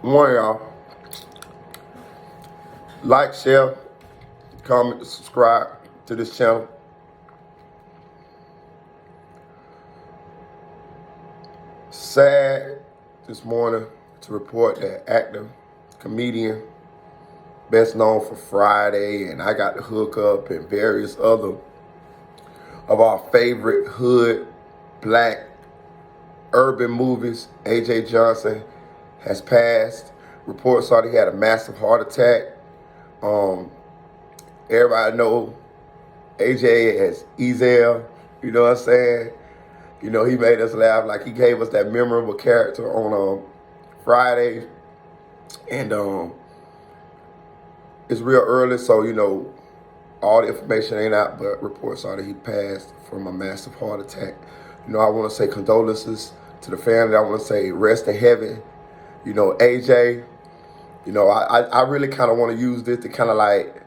One, y'all, like, share, comment, subscribe to this channel. Sad this morning to report that actor, comedian, best known for Friday and I Got the Hook Up and various other of our favorite hood, black, urban movies, A.J. Johnson, has passed. Reports are he had a massive heart attack. Everybody know AJ as Ezel, you know what I'm saying? You know, he made us laugh, like he gave us that memorable character on Friday. And it's real early, so, you know, all the information ain't out, but reports are that he passed from a massive heart attack. You know, I want to say condolences to the family. I want to say rest in heaven. You know, AJ, you know, I really kind of want to use this to kind of like,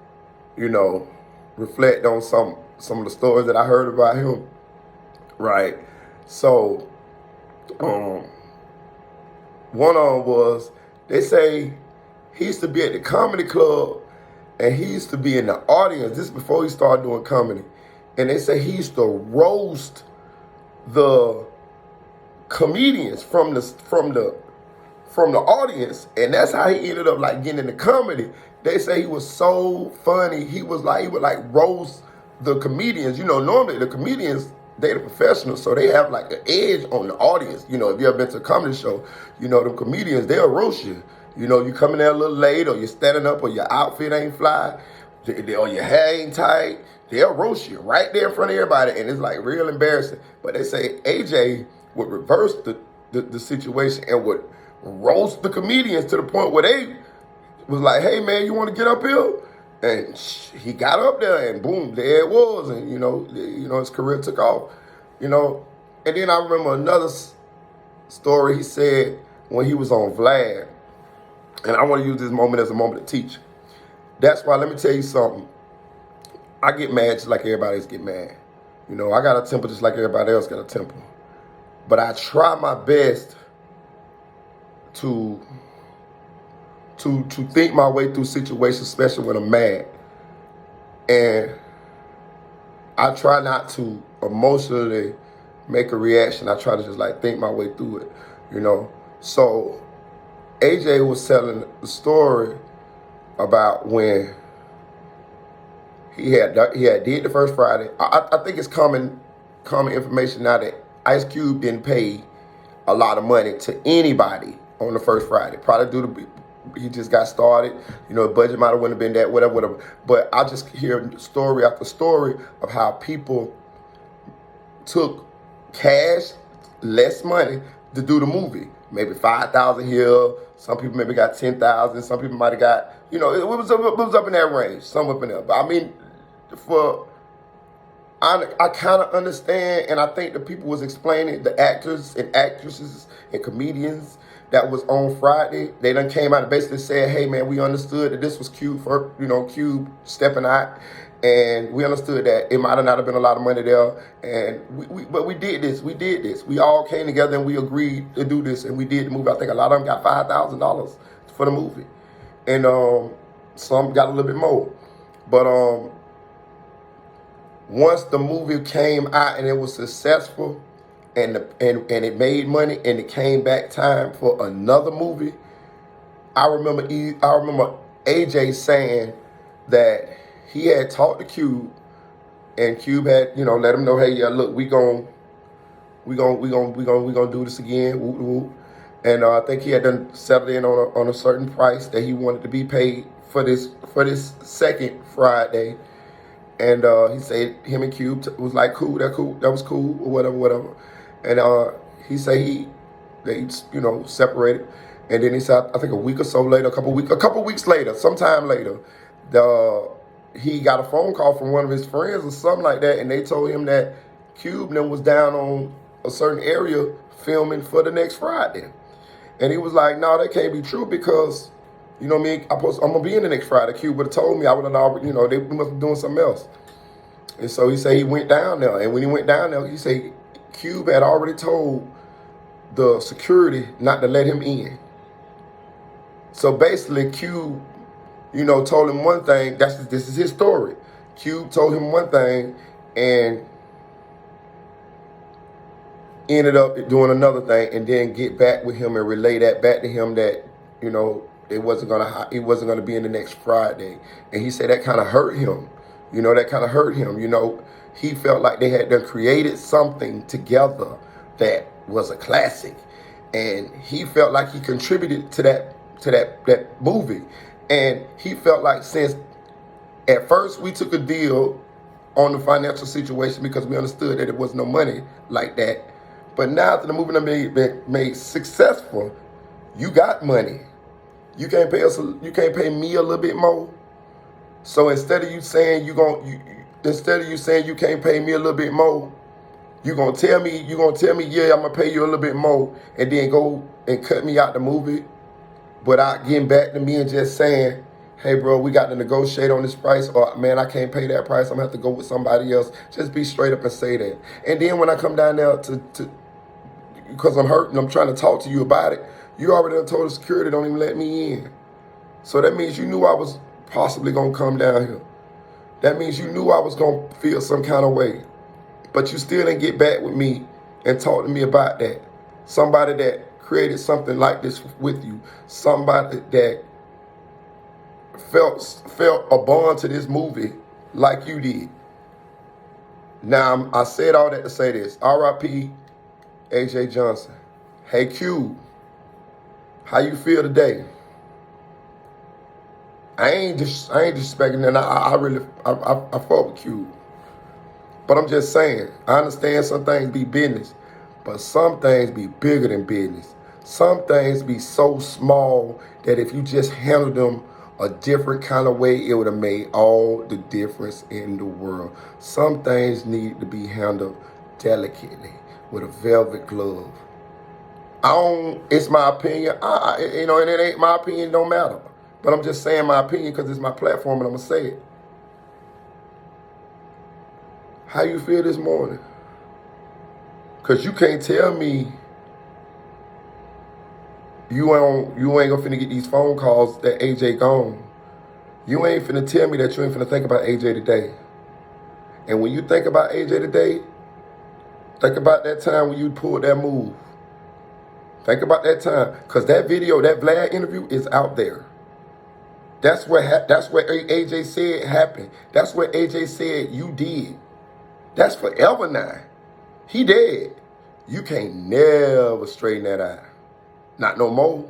you know, reflect on some of the stories that I heard about him. Right. So, one of them was, they say he used to be at the comedy club and he used to be in the audience. This is before he started doing comedy. And they say he used to roast the comedians from the audience, and that's how he ended up like getting into comedy. They say he was so funny. He would like roast the comedians. You know, normally the comedians, they the professionals, so they have like an edge on the audience. You know, if you ever been to a comedy show, you know, the comedians, they'll roast you. You know, you coming there a little late, or you're standing up, or your outfit ain't fly, or your hair ain't tight. They'll roast you right there in front of everybody, and it's like real embarrassing. But they say AJ would reverse the situation and would roast the comedians to the point where they was like, hey man, you want to get up here? And he got up there and boom, there it was. And you know, his career took off, you know. And then I remember another story he said when he was on Vlad. And I want to use this moment as a moment to teach. That's why, let me tell you something. I get mad just like everybody else get mad. You know, I got a temper just like everybody else got a temper. But I try my best to think my way through situations, especially when I'm mad. And I try not to emotionally make a reaction. I try to just like think my way through it, you know. So AJ was telling the story about when he had did the first Friday. I think it's common information now that Ice Cube didn't pay a lot of money to anybody on the first Friday. Probably due to he just got started. You know, the budget might have wouldn't have been that, whatever. But I just hear story after story of how people took cash, less money to do the movie. Maybe 5,000 here. Some people maybe got 10,000. Some people might have got, you know, it was up in that range. Some up in there. But I mean, I kind of understand, and I think the people was explaining, the actors and actresses and comedians that was on Friday, they done came out and basically said, hey man, we understood that this was Cube for, you know, Cube stepping out, and we understood that it might not have been a lot of money there, and but we did this. We all came together and we agreed to do this, and we did the movie. I think a lot of them got $5,000 for the movie, and some got a little bit more, but once the movie came out and it was successful, and it made money, and it came back time for another movie, I remember AJ saying that he had talked to Cube, and Cube had, you know, let him know, hey, yeah, look, we gonna do this again, whoop, whoop. And I think he had done settled in on a certain price that he wanted to be paid for this second Friday. And he said him and Cube was like, cool, that was cool, or whatever. And he said they you know, separated. And then he said, I think a week or so later, a couple weeks later, sometime later, he got a phone call from one of his friends or something like that, and they told him that Cube then was down on a certain area filming for the next Friday. And he was like, no, that can't be true because, you know what I mean, I'm going to be in the next Friday. Cube would have told me, I would have already, you know, they must be doing something else. And so he said he went down there. And when he went down there, he said Cube had already told the security not to let him in. So basically, Cube, told him one thing. This is his story. Cube told him one thing, and ended up doing another thing, and then get back with him and relay that back to him that it wasn't gonna be in the next Friday. And he said that kind of hurt him. That kind of hurt him. He felt like they had done created something together that was a classic, and he felt like he contributed to that movie. And he felt like, since at first we took a deal on the financial situation because we understood that it was no money like that, but now that the movie been made successful, you got money. You can't pay us. You can't pay me a little bit more. So instead of you saying you can't pay me a little bit more, you're gonna tell me, yeah, I'm gonna pay you a little bit more, and then go and cut me out the movie without getting back to me and just saying, hey, bro, we got to negotiate on this price, or, man, I can't pay that price, I'm gonna have to go with somebody else. Just be straight up and say that. And then when I come down there because I'm hurt and I'm trying to talk to you about it, you already done told the security don't even let me in. So that means you knew I was possibly gonna come down here. That means you knew I was gonna feel some kind of way. But you still didn't get back with me and talk to me about that. Somebody that created something like this with you. Somebody that felt a bond to this movie like you did. Now, I said all that to say this. R.I.P. A.J. Johnson. Hey, Q, how you feel today? I ain't disrespecting, and I fuck with Q. But I'm just saying, I understand some things be business, but some things be bigger than business. Some things be so small that if you just handle them a different kind of way, it would have made all the difference in the world. Some things need to be handled delicately with a velvet glove. It's my opinion, and it ain't my opinion, don't matter. But I'm just saying my opinion because it's my platform and I'm going to say it. How you feel this morning? Because you can't tell me you ain't gonna finna get these phone calls that AJ gone. You ain't finna tell me that you ain't finna think about AJ today. And when you think about AJ today, think about that time when you pulled that move. Think about that time. Because that video, that Vlad interview is out there. That's what AJ said happened. That's what AJ said you did. That's forever now. He dead. You can't never straighten that out. Not no more.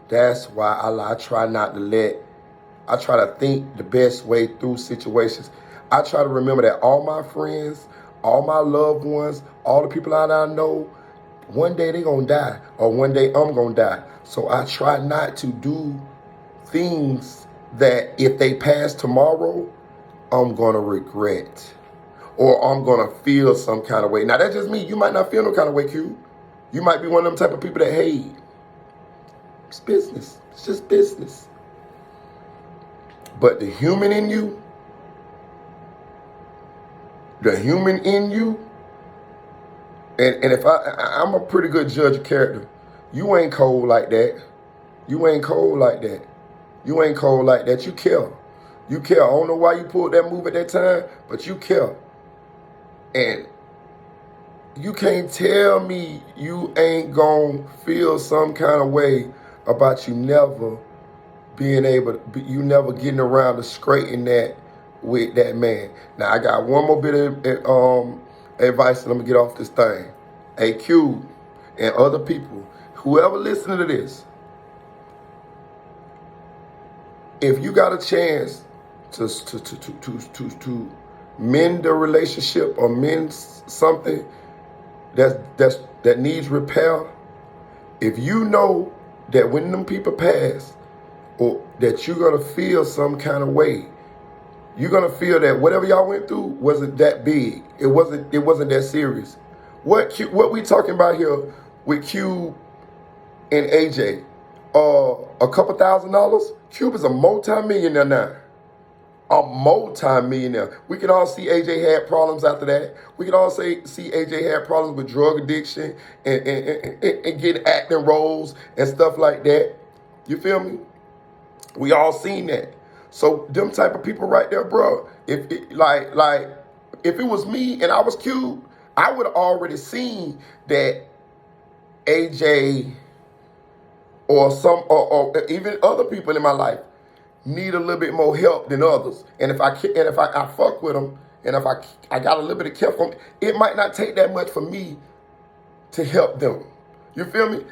That's why I try to think the best way through situations. I try to remember that all my friends, all my loved ones, all the people that I know, one day they gonna die, or one day I'm gonna die. So I try not to do things that if they pass tomorrow, I'm gonna regret. Or I'm gonna feel some kind of way. Now that's just me. You might not feel no kind of way, Q. You might be one of them type of people that hate. It's business. It's just business. But the human in you, and if I'm a pretty good judge of character. You ain't cold like that. You ain't cold like that. You ain't cold like that. You care. You care. I don't know why you pulled that move at that time, but you care. And you can't tell me you ain't gonna feel some kind of way about you never getting around to straighten that with that man. Now, I got one more bit of advice and I'm gonna get off this thing. Hey, Q and other people, whoever listening to this, if you got a chance to mend a relationship or mend something that needs repair, if you know that when them people pass, or that you're gonna feel some kind of way, you're gonna feel that whatever y'all went through wasn't that big. It wasn't that serious. What we talking about here with Cube and AJ? A couple $1,000s. Cube is a multi-millionaire now. A multi-millionaire. We can all see AJ had problems after that. We can all see AJ had problems with drug addiction and getting acting roles and stuff like that. You feel me? We all seen that. So them type of people right there, bro. If it, if it was me and I was Cube, I would have already seen that AJ or even other people in my life need a little bit more help than others. And if I fuck with them, and if I got a little bit of care from, it might not take that much for me to help them. You feel me?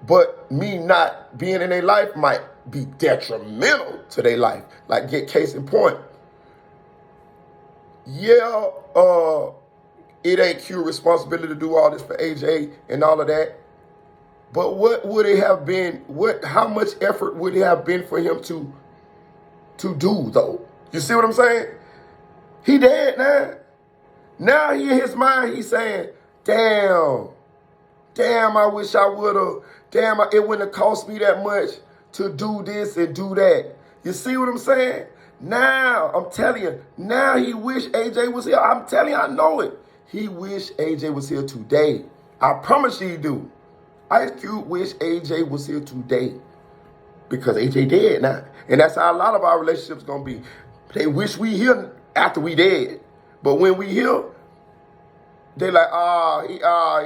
But me not being in their life might be detrimental to their life. Like, get case in point. Yeah, it ain't Q's responsibility to do all this for AJ and all of that. But what would it have been? How much effort would it have been for him to do though? You see what I'm saying? He dead now. Now he in his mind, he's saying, damn, I wish I would have, it wouldn't have cost me that much to do this and do that. You see what I'm saying? Now, I'm telling you, now he wish AJ was here. I'm telling you, I know it. He wish AJ was here today. I promise you he do. Ice Cube wish AJ was here today because AJ dead now. And that's how a lot of our relationships gonna be. They wish we here after we dead. But when we here, they like, he'll be all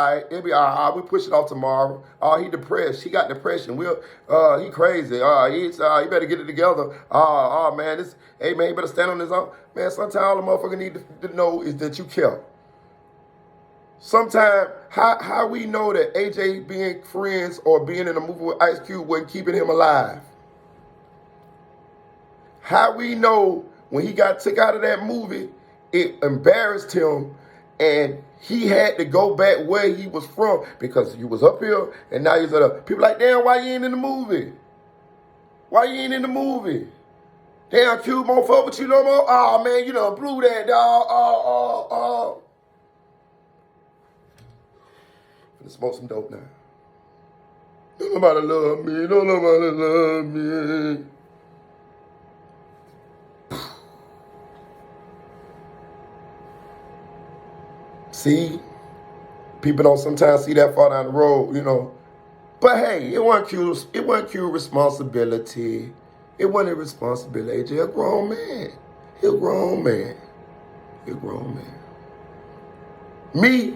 right. He'll be all right. We push it off tomorrow. He depressed. He got depression. He crazy. He better get it together. Man, hey man, he better stand on his own. Man, sometimes all the motherfucker need to know is that you care. Sometimes, how we know that AJ being friends or being in a movie with Ice Cube wasn't keeping him alive? How we know when he got took out of that movie, it embarrassed him and he had to go back where he was from because you was up here and now you're at people like, damn, why you ain't in the movie? Why you ain't in the movie? Damn, Cube won't fuck with you no more? Oh, man, you done blew that, dog. Finna smoke some dope now. Don't nobody love me. Don't nobody love me. See, people don't sometimes see that far down the road, you know. But hey, it wasn't Q's responsibility. It wasn't a responsibility. AJ, a grown man. He a grown man. He a grown man. Me,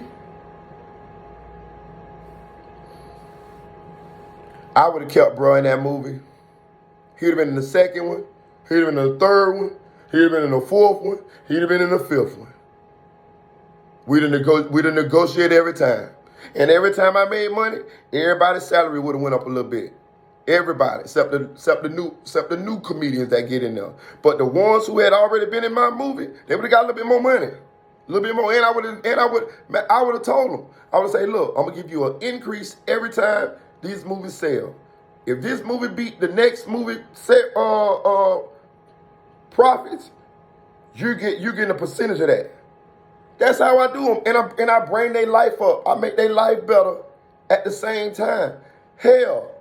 I would have kept bro in that movie. He'd have been in the second one. He'd have been in the third one. He'd have been in the fourth one. He'd have been in the fifth one. We'd have negotiated every time. And every time I made money, everybody's salary would have went up a little bit. Everybody, except the new comedians that get in there. But the ones who had already been in my movie, they would have got a little bit more money. A little bit more. And I would have told them. I would say, look, I'm gonna give you an increase every time these movies sell. If this movie beat the next movie profits, you're getting a percentage of that. That's how I do them, and I bring their life up. I make their life better at the same time. Hell,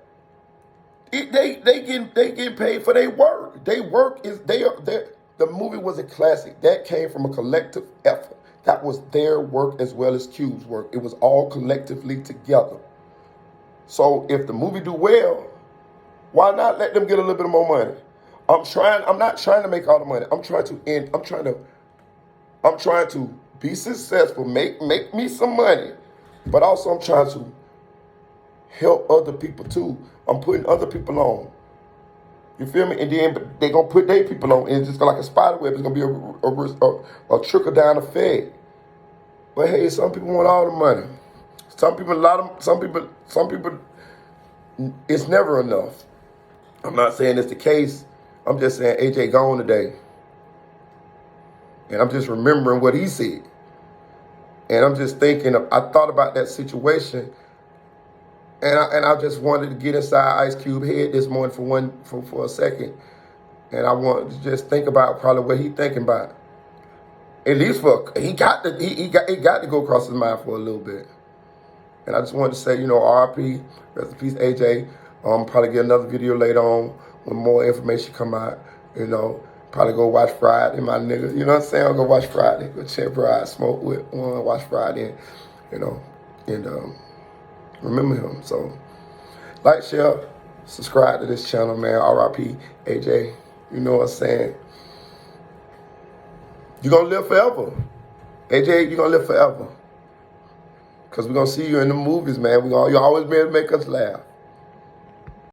they getting paid for their work. The movie was a classic. That came from a collective effort. That was their work as well as Cube's work. It was all collectively together. So if the movie do well, why not let them get a little bit more money? I'm not trying to make all the money. I'm trying to be successful, make me some money, but also I'm trying to help other people too. I'm putting other people on. You feel me? And then they're going to put their people on, and it's just like a spider web. It's going to be a trickle-down effect. But hey, some people want all the money. Some people, it's never enough. I'm not saying it's the case. I'm just saying AJ gone today. And I'm just remembering what he said. And I'm just thinking, I thought about that situation, and I just wanted to get inside Ice Cube head this morning for a second. And I wanted to just think about probably what he thinking about. At least it got to go across his mind for a little bit. And I just wanted to say, RIP, rest in peace, AJ. Probably get another video later on when more information come out, Probably go watch Friday, my nigga. You know what I'm saying? I'll go watch Friday. Go check Friday, smoke with one, watch Friday, and remember him. So, Like, share, subscribe to this channel, man. R.I.P. AJ. You know what I'm saying? You're going to live forever. AJ, you're going to live forever. Because we're going to see you in the movies, man. You always be able to make us laugh.